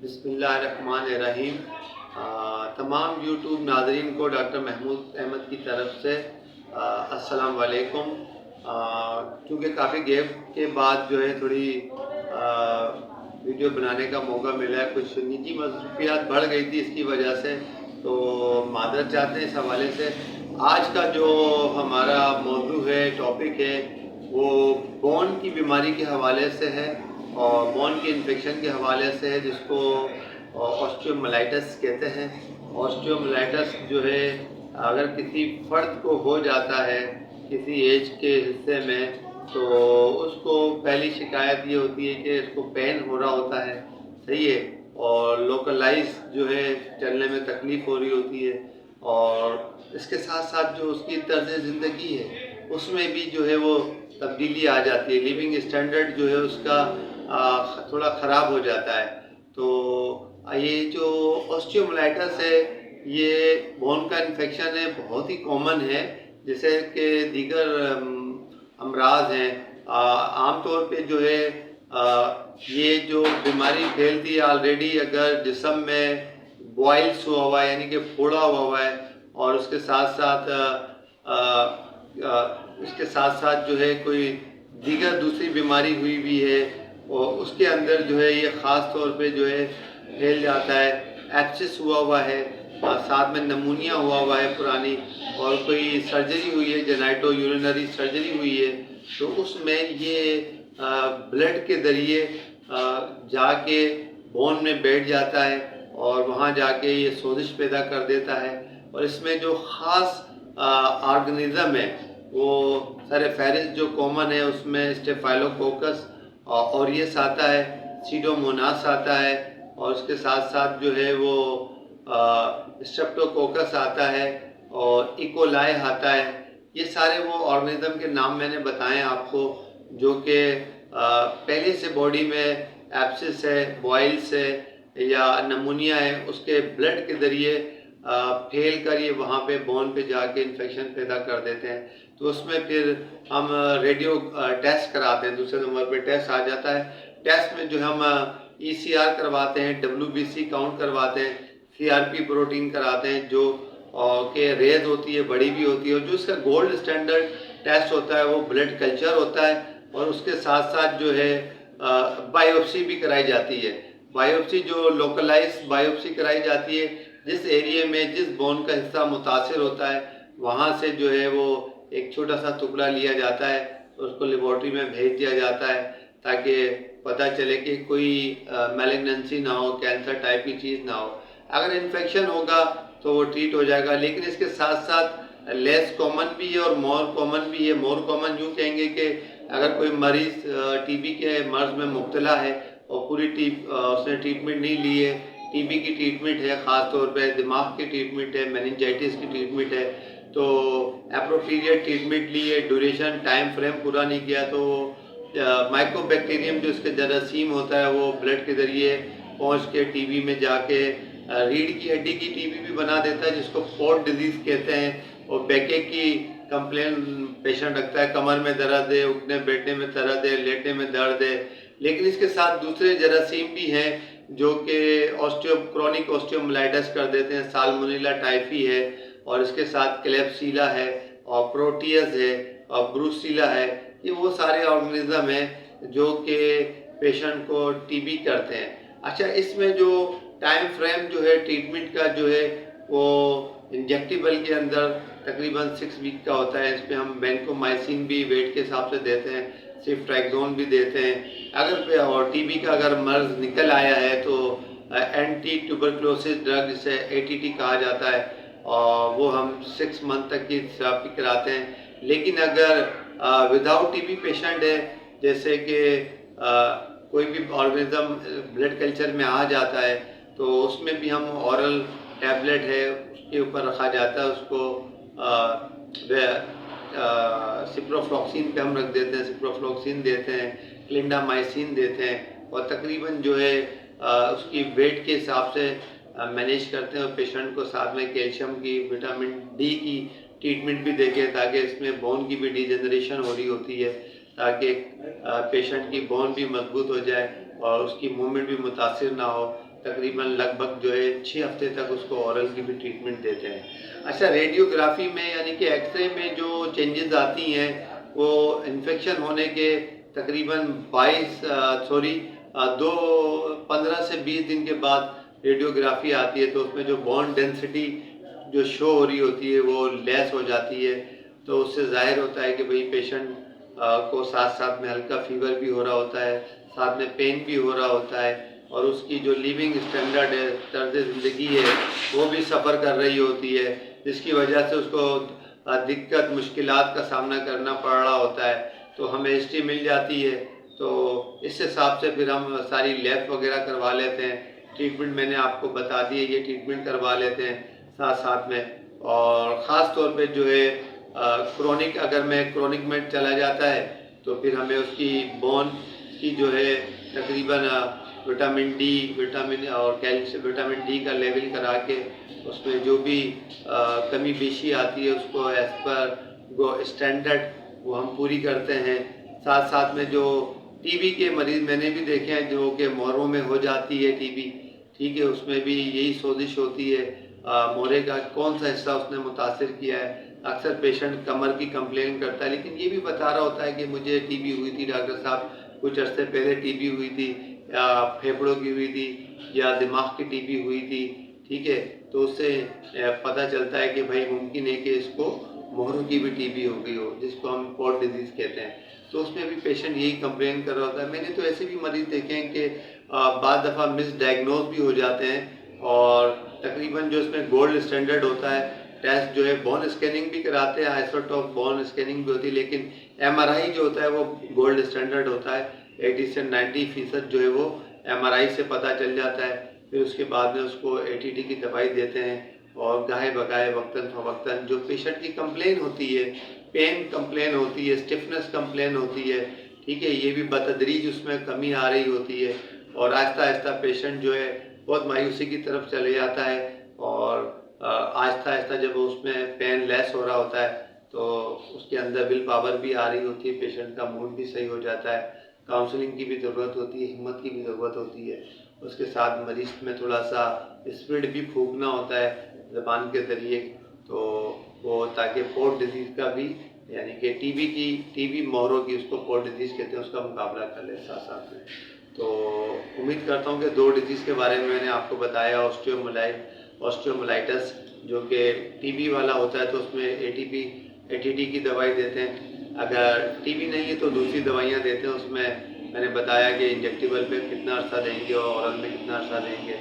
بسم اللہ الرحمن الرحیم۔ تمام یوٹیوب ناظرین کو ڈاکٹر محمود احمد کی طرف سے السلام علیکم۔ چونکہ کافی گیپ کے بعد جو ہے تھوڑی ویڈیو بنانے کا موقع ملا ہے، کچھ نجی مصروفیات بڑھ گئی تھی، اس کی وجہ سے تو معذرت چاہتے ہیں اس حوالے سے۔ آج کا جو ہمارا موضوع ہے، ٹاپک ہے، وہ بون کی بیماری کے حوالے سے ہے اور بون کی انفیکشن کے حوالے سے ہے، جس کو آسٹیوملائٹس کہتے ہیں۔ آسٹیوملائٹس جو ہے اگر کسی فرد کو ہو جاتا ہے کسی ایج کے حصے میں، تو اس کو پہلی شکایت یہ ہوتی ہے کہ اس کو پین ہو رہا ہوتا ہے، صحیح ہے، اور لوکلائز جو ہے چلنے میں تکلیف ہو رہی ہوتی ہے، اور اس کے ساتھ ساتھ جو اس کی طرز زندگی ہے اس میں بھی جو ہے وہ تبدیلی آ جاتی ہے، لیونگ اسٹینڈرڈ جو ہے اس کا تھوڑا خراب ہو جاتا ہے۔ تو یہ جو آسٹیوملائٹس ہے، یہ بون کا انفیکشن ہے، بہت ہی کامن ہے، جیسے کہ دیگر امراض ہیں۔ عام طور پہ جو ہے یہ جو بیماری پھیلتی ہے آلریڈی اگر جسم میں بوائلس ہوا ہے، یعنی کہ پھوڑا ہوا ہے، اور اس کے ساتھ ساتھ جو ہے کوئی دیگر دوسری بیماری ہوئی بھی ہے، اور اس کے اندر جو ہے یہ خاص طور پہ جو ہے پھیل جاتا ہے۔ ایپسس ہوا ہے، ساتھ میں نمونیا ہوا ہے پرانی، اور کوئی سرجری ہوئی ہے، جینائٹو یورینری سرجری ہوئی ہے، تو اس میں یہ بلڈ کے ذریعے جا کے بون میں بیٹھ جاتا ہے، اور وہاں جا کے یہ سوزش پیدا کر دیتا ہے۔ اور اس میں جو خاص آرگنزم ہے، وہ سر فہرست جو کامن ہے اس میں اسٹیفائلوکوکس اوریس آتا ہے، سیڈوموناس آتا ہے، اور اس کے ساتھ ساتھ جو ہے وہ اسٹریپٹوکوکس آتا ہے، اور ایکولائی آتا ہے۔ یہ سارے وہ آرگنزم کے نام میں نے بتائے آپ کو، جو کہ پہلے سے باڈی میں ایپسس ہے، بوائلس ہے یا نمونیا ہے، اس کے بلڈ کے ذریعے پھیل کر یہ وہاں پہ بون پہ جا کے انفیکشن پیدا کر دیتے ہیں۔ تو اس میں پھر ہم ریڈیو ٹیسٹ کراتے ہیں، دوسرے نمبر پہ ٹیسٹ آ جاتا ہے۔ ٹیسٹ میں جو ہم ECR کرواتے ہیں، WBC کاؤنٹ کرواتے ہیں، CRP پروٹین کراتے ہیں، جو کہ ریز ہوتی ہے، بڑی بھی ہوتی ہے، اور جو اس کا گولڈ اسٹینڈرڈ ٹیسٹ ہوتا ہے وہ بلڈ کلچر ہوتا ہے، اور اس کے ساتھ ساتھ جو ہے بائیوپسی بھی کرائی جاتی ہے۔ بائیوپسی جو لوکلائز بائیوپسی کرائی جاتی ہے، جس ایریے میں جس بون کا حصہ متاثر ہوتا ہے وہاں سے جو ہے وہ ایک چھوٹا سا ٹکڑا لیا جاتا ہے، اس کو لیبارٹری میں بھیج دیا جاتا ہے، تاکہ پتہ چلے کہ کوئی میلگننسی نہ ہو، کینسر ٹائپ کی چیز نہ ہو۔ اگر انفیکشن ہوگا تو وہ ٹریٹ ہو جائے گا، لیکن اس کے ساتھ ساتھ لیس کامن بھی ہے اور مور کامن بھی ہے۔ مور کامن یوں کہیں گے کہ اگر کوئی مریض TB کے مرض میں مبتلا ہے اور پوری اس نے ٹریٹمنٹ نہیں لی ہے، TB کی ٹریٹمنٹ ہے، خاص طور پہ دماغ کی ٹریٹمنٹ ہے، میننجائٹس کی ٹریٹمنٹ ہے، تو اپروپریٹ ٹریٹمنٹ لی ہے، ڈیوریشن ٹائم فریم پورا نہیں کیا، تو مائکرو بیکٹیریم جو اس کے جراثیم ہوتا ہے وہ بلڈ کے ذریعے پہنچ کے TB میں جا کے ریڑھ کی ہڈی کی TB بھی بنا دیتا ہے، جس کو پورٹ ڈیزیز کہتے ہیں، اور بیکے کی کمپلین پیشنٹ رکھتا ہے، کمر میں درد ہے، اٹھنے بیٹھنے میں درد ہے، لیٹنے میں درد ہے۔ لیکن اس کے ساتھ دوسرے جراثیم بھی ہیں جو کہ کرونک آسٹیوملائٹس کر دیتے ہیں، سالمونیلا ٹائفی ہے، اور اس کے ساتھ کلیبسیلا ہے، اور پروٹیز ہے، اور بروسیلا ہے۔ یہ وہ سارے آرگنزم ہیں جو کہ پیشنٹ کو TB کرتے ہیں۔ اچھا، اس میں جو ٹائم فریم جو ہے ٹریٹمنٹ کا جو ہے وہ انجیکٹیبل کے اندر تقریباً 6 ویک کا ہوتا ہے۔ اس پہ ہم بینکومائسین بھی ویٹ کے حساب سے دیتے ہیں، سفٹریکزون بھی دیتے ہیں۔ اگر اور TB کا اگر مرض نکل آیا ہے تو اینٹی ٹیوبرکلوسس ڈرگ جسے ATT کہا جاتا ہے، اور وہ ہم 6 منتھ تک کی تھراپی کراتے ہیں۔ لیکن اگر وداؤٹ TB پیشنٹ ہے، جیسے کہ کوئی بھی آرگنزم بلڈ کلچر میں آ جاتا ہے، تو اس میں بھی ہم اورل ٹیبلٹ ہے اس کے اوپر رکھا جاتا ہے، اس کو سپروفلوکسین پہ ہم رکھ دیتے ہیں، سپروفلوکسین دیتے ہیں، کلینڈامائسین دیتے ہیں، اور تقریباً جو ہے اس کی ویٹ کے حساب سے مینیج کرتے ہیں، اور پیشنٹ کو ساتھ میں کیلشیم کی، وٹامن D کی ٹریٹمنٹ بھی دے کے، تاکہ اس میں بون کی بھی ڈیجنریشن ہو رہی ہوتی ہے، تاکہ پیشنٹ کی بون بھی مضبوط ہو جائے اور اس کی موومنٹ بھی متاثر نہ ہو۔ تقریباً لگ بھگ جو ہے 6 ہفتے تک اس کو اورل کی بھی ٹریٹمنٹ دیتے ہیں۔ اچھا، ریڈیوگرافی میں یعنی کہ ایکس رے میں جو چینجز آتی ہیں وہ انفیکشن ہونے کے تقریباً 15 سے 20 دن کے بعد ریڈیوگرافی آتی ہے، تو اس میں جو بون ڈینسٹی جو شو ہو رہی ہوتی ہے وہ لیس ہو جاتی ہے، تو اس سے ظاہر ہوتا ہے کہ بھئی پیشنٹ کو ساتھ ساتھ میں ہلکا فیور بھی ہو رہا ہوتا ہے، ساتھ میں پین بھی ہو رہا ہوتا ہے، اور اس کی جو لیونگ اسٹینڈرڈ ہے، طرز زندگی ہے، وہ بھی سفر کر رہی ہوتی ہے، جس کی وجہ سے اس کو دقت مشکلات کا سامنا کرنا پڑ رہا ہوتا ہے۔ تو ہمیں ہسٹری مل جاتی ہے، تو اس حساب سے پھر ہم ساری لیب وغیرہ کروا لیتے ہیں، ٹریٹمنٹ میں نے آپ کو بتا دی ہے، یہ ٹریٹمنٹ کروا لیتے ہیں ساتھ ساتھ میں۔ اور خاص طور پہ جو ہے اگر کرونک میں چلا جاتا ہے تو پھر ہمیں اس کی بون کی جو ہے تقریباً وٹامن ڈی اور وٹامن ڈی کا لیول کرا کے اس میں جو بھی کمی بیشی آتی ہے اس کو ایز پر اسٹینڈرڈ وہ ہم پوری کرتے ہیں۔ ساتھ ساتھ میں جو ٹی بی کے مریض میں نے بھی دیکھے ہیں جو کہ موروں میں ہو جاتی ہے ٹی بی، ٹھیک ہے، اس میں بھی یہی سوزش ہوتی ہے، مورے کا کون سا حصہ اس نے متاثر کیا ہے۔ اکثر پیشنٹ کمر کی کمپلین کرتا ہے، لیکن یہ بھی بتا رہا ہوتا ہے کہ مجھے ٹی بی ہوئی تھی ڈاکٹر صاحب، کچھ عرصے پہلے ٹی بی ہوئی تھی، یا پھیپھڑوں کی ہوئی تھی، یا دماغ کی ٹی بی ہوئی تھی، ٹھیک ہے، تو اس سے پتہ چلتا ہے کہ بھائی ممکن ہے کہ اس کو مہروں کی بھی ٹی بی ہو گئی ہو، جس کو ہم پورٹ ڈیزیز کہتے ہیں۔ تو اس میں بھی پیشنٹ یہی کمپلین کر رہا ہوتا ہے۔ میں نے تو ایسے بھی مریض دیکھے ہیں کہ بعض دفعہ مس ڈائگنوز بھی ہو جاتے ہیں، اور تقریباً جو اس میں گولڈ اسٹینڈرڈ ہوتا ہے ٹیسٹ جو ہے، بون اسکیننگ بھی کراتے ہیں، آئسوٹوپ بون اسکیننگ بھی ہوتی ہے، لیکن ایم آر آئی جو ہوتا ہے وہ گولڈ اسٹینڈرڈ ہوتا ہے، 80 سے 90% جو ہے وہ ایم آر آئی سے پتہ چل جاتا ہے۔ پھر اس کے بعد میں اس کو اے ٹی ٹی کی دوائی دیتے ہیں، اور گاہے بگاہے وقتاً فوقتاً جو پیشنٹ کی کمپلین ہوتی ہے، پین کمپلین ہوتی ہے، اسٹفنس کمپلین ہوتی ہے، ٹھیک ہے، یہ بھی بتدریج اس میں کمی آ رہی ہوتی ہے، اور آہستہ آہستہ پیشنٹ جو ہے بہت مایوسی کی طرف چلے جاتا ہے، اور آہستہ آہستہ جب اس میں پین لیس ہو رہا ہوتا ہے تو اس کے اندر ول پاور بھی آ رہی ہوتی ہے، پیشنٹ کا موڈ بھی صحیح ہو جاتا ہے، کاؤنسلنگ کی بھی ضرورت ہوتی ہے، ہمت کی بھی ضرورت ہوتی ہے، اس کے ساتھ مریض میں تھوڑا سا اسپرٹ بھی پھونکنا ہوتا ہے زبان کے ذریعے، تو وہ تاکہ پورٹ ڈیزیز کا بھی یعنی کہ ٹی بی مہروں کی، اس کو پورٹ ڈیزیز کہتے ہیں، اس کا مقابلہ کر لے ساتھ ساتھ میں۔ تو امید کرتا ہوں کہ 2 ڈیزیز کے بارے میں نے آپ کو بتایا، آسٹیوملائٹس جو کہ ٹی بی والا ہوتا ہے تو اس میں اے ٹی ٹی کی دوائی دیتے ہیں، اگر ٹی بی نہیں ہے تو دوسری دوائیاں دیتے ہیں، اس میں نے بتایا کہ انجیکٹیبل پہ کتنا عرصہ دیں گے اور اورل میں کتنا عرصہ دیں گے،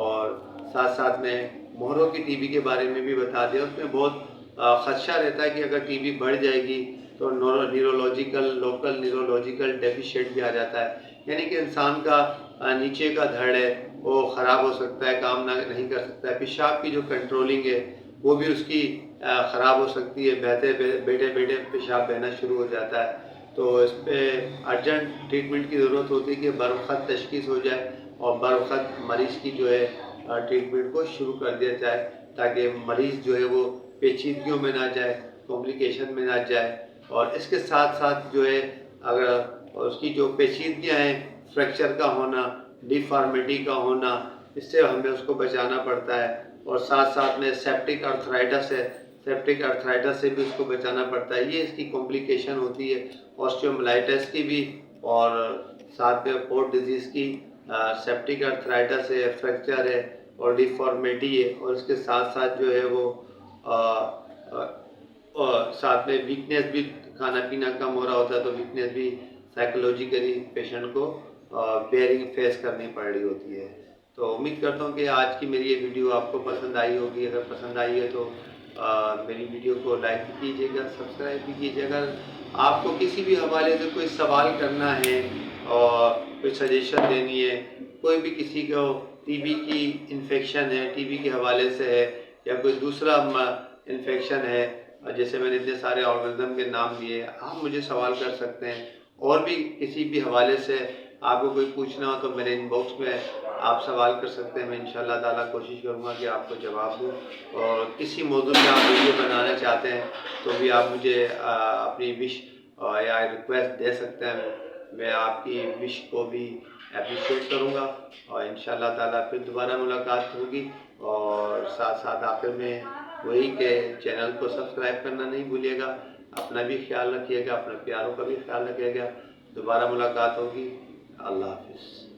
اور ساتھ ساتھ میں مہروں کی ٹی بی کے بارے میں بھی بتا دیا۔ اس میں بہت خدشہ رہتا ہے کہ اگر ٹی بی بڑھ جائے گی تو لوکل نیورولوجیکل ڈیفیشینٹ بھی آ جاتا ہے، یعنی کہ انسان کا نیچے کا دھڑ ہے وہ خراب ہو سکتا ہے، کام نہیں کر سکتا ہے، پیشاب کی جو کنٹرولنگ ہے وہ بھی اس کی خراب ہو سکتی ہے، بیٹھے پیشاب بہنا شروع ہو جاتا ہے، تو اس پہ ارجنٹ ٹریٹمنٹ کی ضرورت ہوتی ہے کہ بروقت تشخیص ہو جائے اور بروقت مریض کی جو ہے ٹریٹمنٹ کو شروع کر دیا جائے، تاکہ مریض جو ہے وہ پیچیدگیوں میں نہ جائے، کمپلیکیشن میں نہ جائے۔ اور اس کے ساتھ ساتھ جو ہے اگر اس کی جو پیچیدگیاں ہیں، فریکچر کا ہونا، ڈیفارمیٹی کا ہونا، اس سے ہمیں اس کو بچانا پڑتا ہے، اور ساتھ ساتھ میں سیپٹک آرتھرائٹس ہے، سیپٹک آرتھرائٹس سے بھی اس کو بچانا پڑتا ہے، یہ اس کی کمپلیکیشن ہوتی ہے آسٹیوملائٹس کی بھی، اور ساتھ میں پورٹ ڈیزیز کی، سیپٹک آرتھرائٹس ہے، فریکچر ہے اور ڈیفارمیٹی ہے، اور اس کے ساتھ ساتھ جو ہے وہ ساتھ میں ویکنیس بھی، کھانا پینا کم ہو رہا ہوتا ہے تو ویکنیس بھی سائیکولوجیکلی پیشنٹ کو بیئرنگ فیس کرنی پڑ رہی ہوتی ہے۔ تو امید کرتا ہوں کہ آج کی میری یہ ویڈیو آپ کو پسند آئی ہوگی، اگر پسند آئی ہے تو میری ویڈیو کو لائک بھی کیجیے گا، سبسکرائب بھی کیجیے گا۔ اگر آپ کو کسی بھی حوالے سے کوئی سوال کرنا ہے اور کوئی سجیشن دینی ہے، کوئی بھی کسی کو ٹی بی کی انفیکشن ہے، ٹی بی کے حوالے سے ہے، یا کوئی دوسرا انفیکشن ہے، جیسے میں نے اتنے سارے آرگنزم کے نام دیے، آپ مجھے سوال کر سکتے ہیں، اور بھی کسی بھی حوالے سے آپ کو کوئی پوچھنا ہو تو میرے ان باکس میں آپ سوال کر سکتے ہیں، میں انشاءاللہ تعالیٰ کوشش کروں گا کہ آپ کو جواب دوں، اور کسی موضوع پہ آپ ویڈیو بنانا چاہتے ہیں تو بھی آپ مجھے اپنی وش یا ریکویسٹ دے سکتے ہیں، میں آپ کی وش کو بھی اپریشیٹ کروں گا، اور انشاءاللہ تعالیٰ پھر دوبارہ ملاقات ہوگی۔ اور ساتھ ساتھ آخر میں وہی کہ چینل کو سبسکرائب کرنا نہیں بھولیے گا، اپنا بھی خیال رکھیے گا، اپنے پیاروں کا بھی خیال رکھیے گا۔ دوبارہ ملاقات ہوگی۔ اللہ حافظ۔